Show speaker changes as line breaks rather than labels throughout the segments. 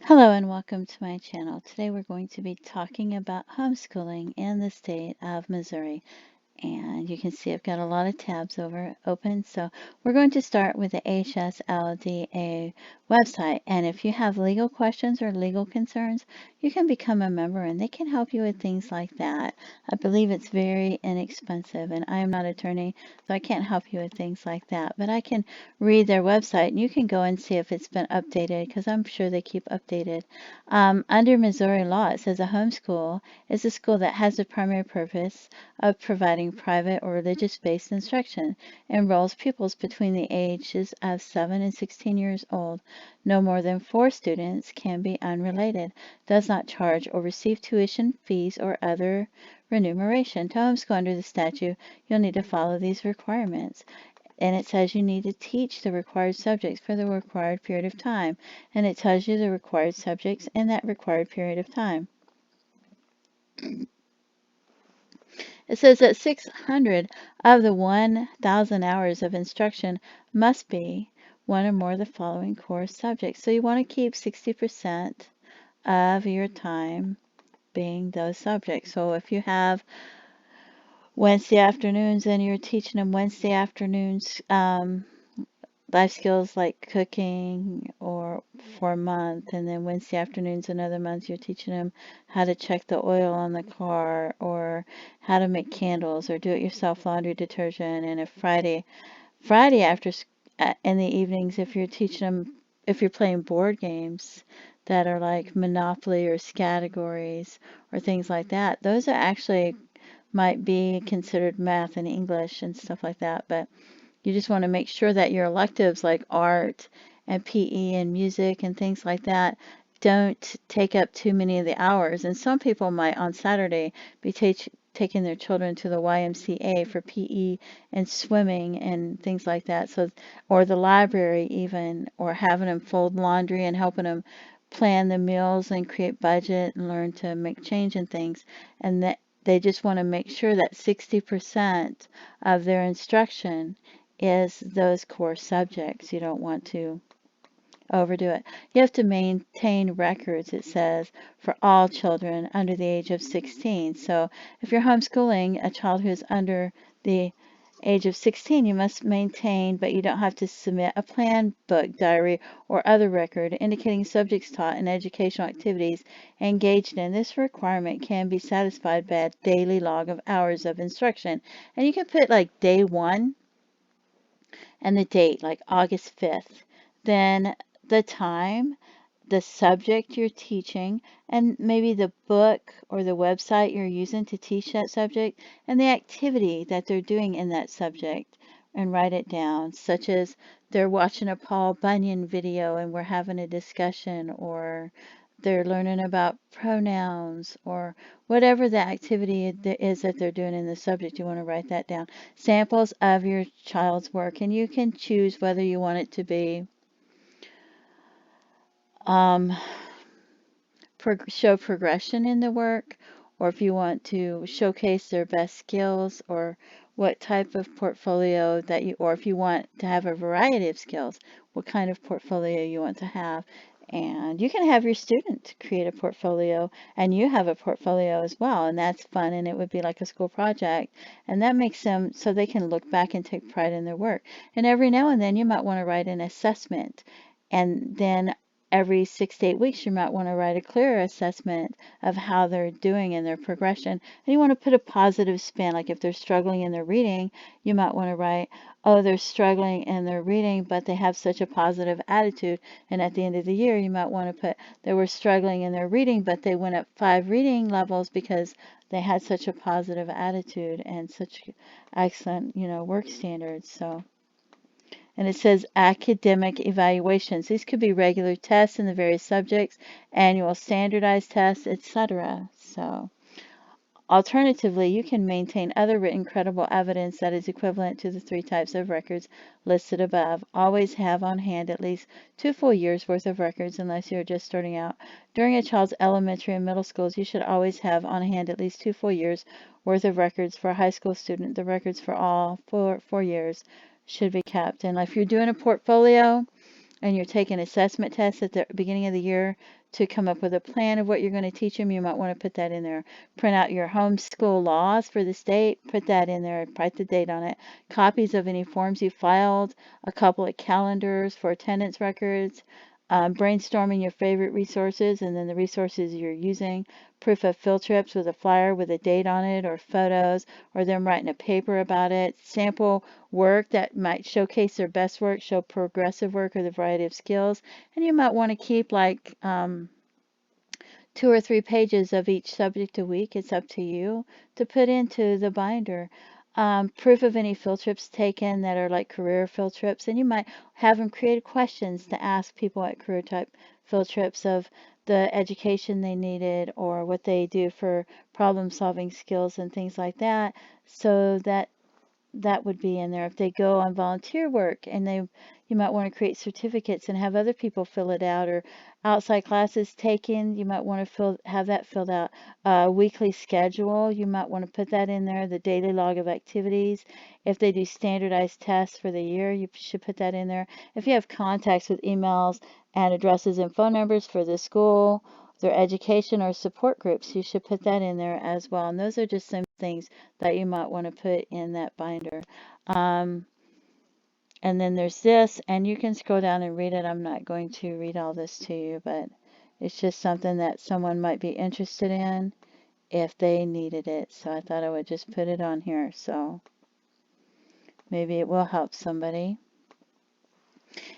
Hello and welcome to my channel. Today we're going to be talking about homeschooling in the state of Missouri. And you can see I've got a lot of tabs open. So we're going to start with the HSLDA website. And if you have legal questions or legal concerns, you can become a member and they can help you with things like that. I believe it's very inexpensive, and I am not an attorney, so I can't help you with things like that. But I can read their website and you can go and see if it's been updated, because I'm sure they keep updated. Under Missouri law, it says a homeschool is a school that has the primary purpose of providing private or religious-based instruction, enrolls pupils between the ages of 7 and 16 years old. No more than 4 students, can be unrelated, does not charge or receive tuition fees or other remuneration. To homeschool under the statute, you'll need to follow these requirements. And it says you need to teach the required subjects for the required period of time. And it tells you the required subjects in that required period of time. It says that 600 of the 1,000 hours of instruction must be one or more of the following core subjects. So you want to keep 60% of your time being those subjects. So if you have Wednesday afternoons and you're teaching them Wednesday afternoons life skills like cooking or for a month, and then Wednesday afternoons another month you're teaching them how to check the oil on the car or how to make candles or do it yourself laundry detergent. And if Friday after in the evenings, if you're teaching them, if you're playing board games that are like Monopoly or Scattergories or things like that, those are actually might be considered math and English and stuff like that. But you just want to make sure that your electives like art and PE and music and things like that don't take up too many of the hours. And some people might on Saturday be taking their children to the YMCA for PE and swimming and things like that. So, or the library even, or having them fold laundry and helping them plan the meals and create budget and learn to make change in things. And that they just want to make sure that 60% of their instruction is those core subjects. You don't want to overdo it. You have to maintain records, it says, for all children under the age of 16. So if you're homeschooling a child who's under the age of 16, you must maintain, but you don't have to submit a plan, book, diary, or other record indicating subjects taught and educational activities engaged in. This requirement can be satisfied by a daily log of hours of instruction. And you can put like day 1 and the date, like August 5th, then the time, the subject you're teaching, and maybe the book or the website you're using to teach that subject, and the activity that they're doing in that subject, and write it down, such as they're watching a Paul Bunyan video and we're having a discussion, or they're learning about pronouns, or whatever the activity is that they're doing in the subject. You want to write that down. Samples of your child's work, and you can choose whether you want it to be show progression in the work, or if you want to showcase their best skills, or what type of portfolio that you, or if you want to have a variety of skills, what kind of portfolio you want to have. And you can have your student create a portfolio and you have a portfolio as well, and that's fun, and it would be like a school project, and that makes them so they can look back and take pride in their work. And every now and then you might want to write an assessment, and then every 6 to 8 weeks you might want to write a clearer assessment of how they're doing in their progression. And you want to put a positive spin, like if they're struggling in their reading, you might want to write, oh, they're struggling in their reading, but they have such a positive attitude. And at the end of the year, you might want to put they were struggling in their reading, but they went up 5 reading levels because they had such a positive attitude and such excellent, work standards. So, and it says academic evaluations. These could be regular tests in the various subjects, annual standardized tests, etc. So, alternatively, you can maintain other written credible evidence that is equivalent to the 3 types of records listed above. Always have on hand at least 2 full years worth of records unless you're just starting out. During a child's elementary and middle schools, you should always have on hand at least 2 full years worth of records. For a high school student, the records for all 4 years should be kept. And if you're doing a portfolio, and you're taking assessment tests at the beginning of the year to come up with a plan of what you're going to teach them, you might want to put that in there. Print out your homeschool laws for the state, put that in there, write the date on it. Copies of any forms you filed, a couple of calendars for attendance records, brainstorming your favorite resources and then the resources you're using, proof of field trips with a flyer with a date on it or photos, or them writing a paper about it, sample work that might showcase their best work, show progressive work or the variety of skills. And you might want to keep like 2 or 3 pages of each subject a week. It's up to you to put into the binder. Proof of any field trips taken that are like career field trips, and you might have them create questions to ask people at career type field trips of the education they needed or what they do for problem solving skills and things like that, so that would be in there. If they go on volunteer work and you might want to create certificates and have other people fill it out, or outside classes taken, you might want to have that filled out. Weekly schedule, you might want to put that in there. The daily log of activities. If they do standardized tests for the year, you should put that in there. If you have contacts with emails and addresses and phone numbers for the school, their education or support groups, you should put that in there as well. And those are just some things that you might want to put in that binder. Um, and then there's this, and you can scroll down and read it. I'm not going to read all this to you, but it's just something that someone might be interested in if they needed it. So I thought I would just put it on here. So maybe it will help somebody.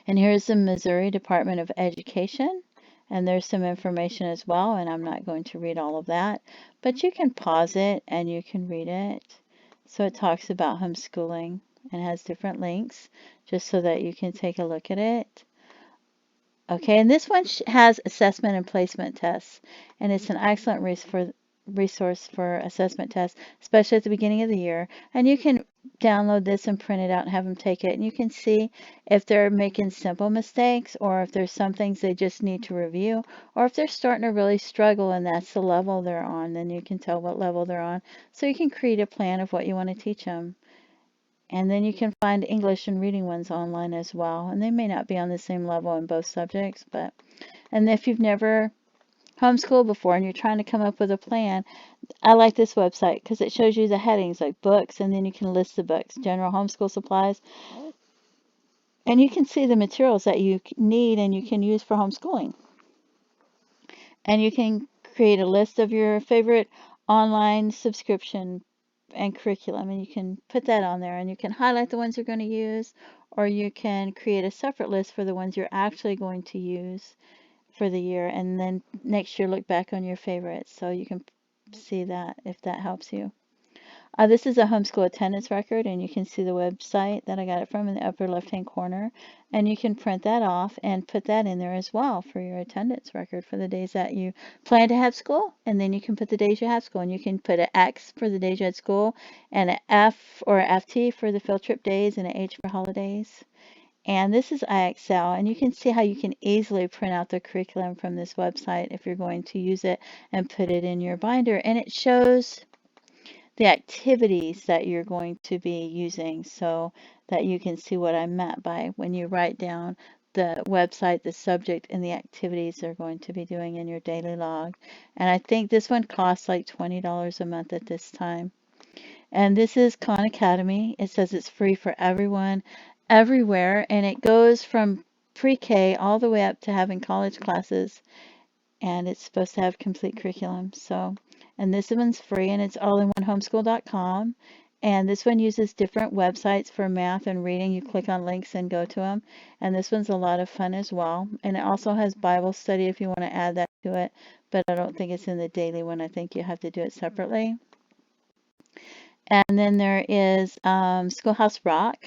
And here's the Missouri Department of Education. And there's some information as well, and I'm not going to read all of that, but you can pause it and you can read it. So it talks about homeschooling and has different links just so that you can take a look at it. Okay, and this one has assessment and placement tests, and it's an excellent resource for assessment tests, especially at the beginning of the year. And you can download this and print it out and have them take it, and you can see if they're making simple mistakes or if there's some things they just need to review, or if they're starting to really struggle and that's the level they're on, then you can tell what level they're on. So you can create a plan of what you want to teach them. And then you can find English and reading ones online as well. And they may not be on the same level in both subjects, but, and if you've never homeschooled before and you're trying to come up with a plan, I like this website because it shows you the headings like books, and then you can list the books, general homeschool supplies, and you can see the materials that you need and you can use for homeschooling. And you can create a list of your favorite online subscription and curriculum, and you can put that on there, and you can highlight the ones you're going to use, or you can create a separate list for the ones you're actually going to use for the year, and then next year look back on your favorites so you can see that if that helps you. This is a homeschool attendance record, and you can see the website that I got it from in the upper left-hand corner, and you can print that off and put that in there as well for your attendance record for the days that you plan to have school, and then you can put the days you have school, and you can put an X for the days you had school, and an F or FT for the field trip days, and an H for holidays. And this is IXL, and you can see how you can easily print out the curriculum from this website if you're going to use it and put it in your binder, and it shows the activities that you're going to be using so that you can see what I meant by when you write down the website, the subject, and the activities they're going to be doing in your daily log. And I think this one costs like $20 a month at this time. And this is Khan Academy. It says it's free for everyone, everywhere, and it goes from pre-K all the way up to having college classes, and it's supposed to have complete curriculum. So, and this one's free, and it's all-in-one-homeschool.com. And this one uses different websites for math and reading. You click on links and go to them. And this one's a lot of fun as well. And it also has Bible study if you want to add that to it. But I don't think it's in the daily one. I think you have to do it separately. And then there is Schoolhouse Rock,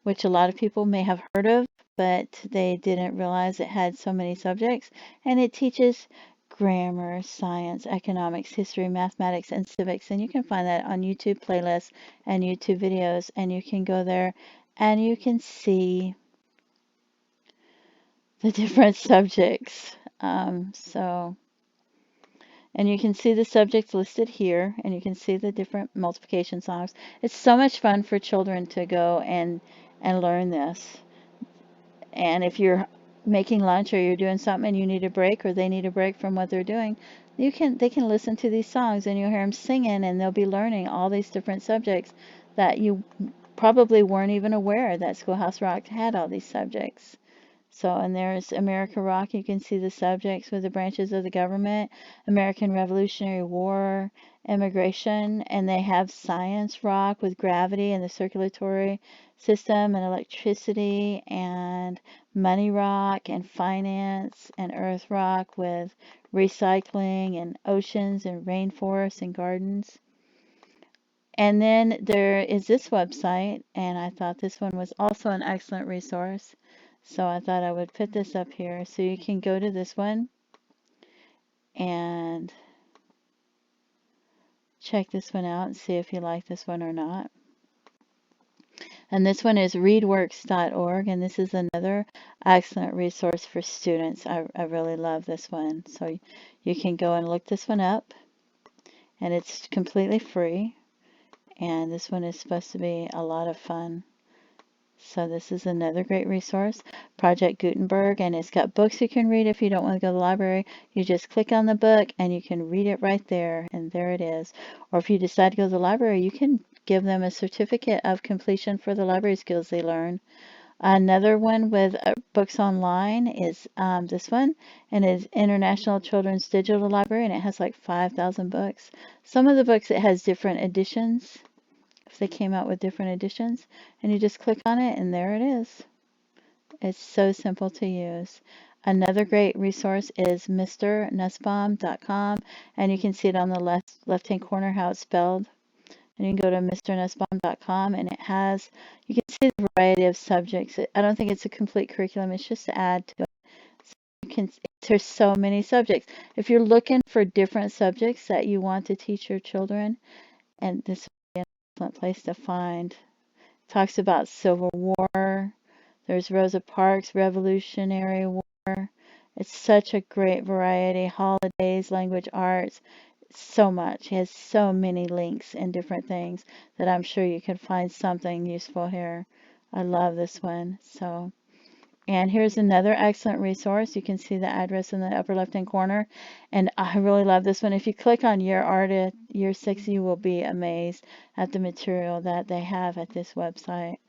which a lot of people may have heard of, but they didn't realize it had so many subjects. And it teaches grammar, science, economics, history, mathematics, and civics. And you can find that on YouTube playlists and YouTube videos. And you can go there and you can see the different subjects. And you can see the subjects listed here, and you can see the different multiplication songs. It's so much fun for children to go and learn this. And if you're making lunch or you're doing something and you need a break or they need a break from what they're doing, they can listen to these songs and you'll hear them singing and they'll be learning all these different subjects that you probably weren't even aware that Schoolhouse Rock had all these subjects. So, and there's America Rock. You can see the subjects with the branches of the government, American Revolutionary War, immigration, and they have Science Rock with gravity and the circulatory system and electricity, and Money Rock and finance, and Earth Rock with recycling and oceans and rainforests and gardens. And then there is this website, and I thought this one was also an excellent resource. So I thought I would put this up here so you can go to this one and check this one out and see if you like this one or not. And this one is readworks.org, and this is another excellent resource for students. I really love this one. So you can go and look this one up, and it's completely free. And this one is supposed to be a lot of fun. So this is another great resource, Project Gutenberg, and it's got books you can read if you don't want to go to the library. You just click on the book and you can read it right there, and there it is. Or if you decide to go to the library, you can give them a certificate of completion for the library skills they learn. Another one with books online is this one, and it's International Children's Digital Library, and it has like 5,000 books. Some of the books, it has different editions. If they came out with different editions, and you just click on it and there it is. It's so simple to use. Another great resource is mrnussbaum.com, and you can see it on the left-hand corner how it's spelled. And you can go to mrnussbaum.com, and it has, you can see the variety of subjects. I don't think it's a complete curriculum, it's just to add to it. So you can, there's so many subjects. If you're looking for different subjects that you want to teach your children, and this excellent place to find. Talks about Civil War. There's Rosa Parks, Revolutionary War. It's such a great variety. Holidays, language arts, so much. It has so many links and different things that I'm sure you can find something useful here. I love this one. So, and here's another excellent resource. You can see the address in the upper left-hand corner. And I really love this one. If you click on Year Art at Year 6, you will be amazed at the material that they have at this website.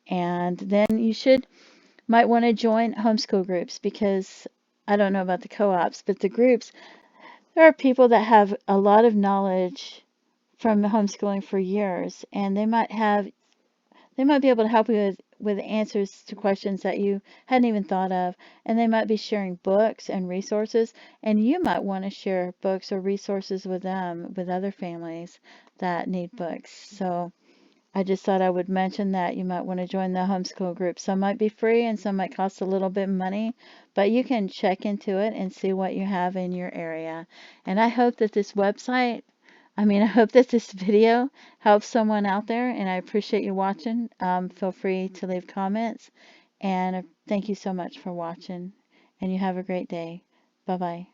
And then you might want to join homeschool groups, because I don't know about the co-ops, but the groups, there are people that have a lot of knowledge from homeschooling for years, and they might be able to help you with answers to questions that you hadn't even thought of. And they might be sharing books and resources, and you might want to share books or resources with them, with other families that need books. So I just thought I would mention that you might want to join the homeschool group. Some might be free and some might cost a little bit of money, but you can check into it and see what you have in your area. And I hope that I hope that this video helps someone out there, and I appreciate you watching. Feel free to leave comments, and thank you so much for watching, and you have a great day. Bye-bye.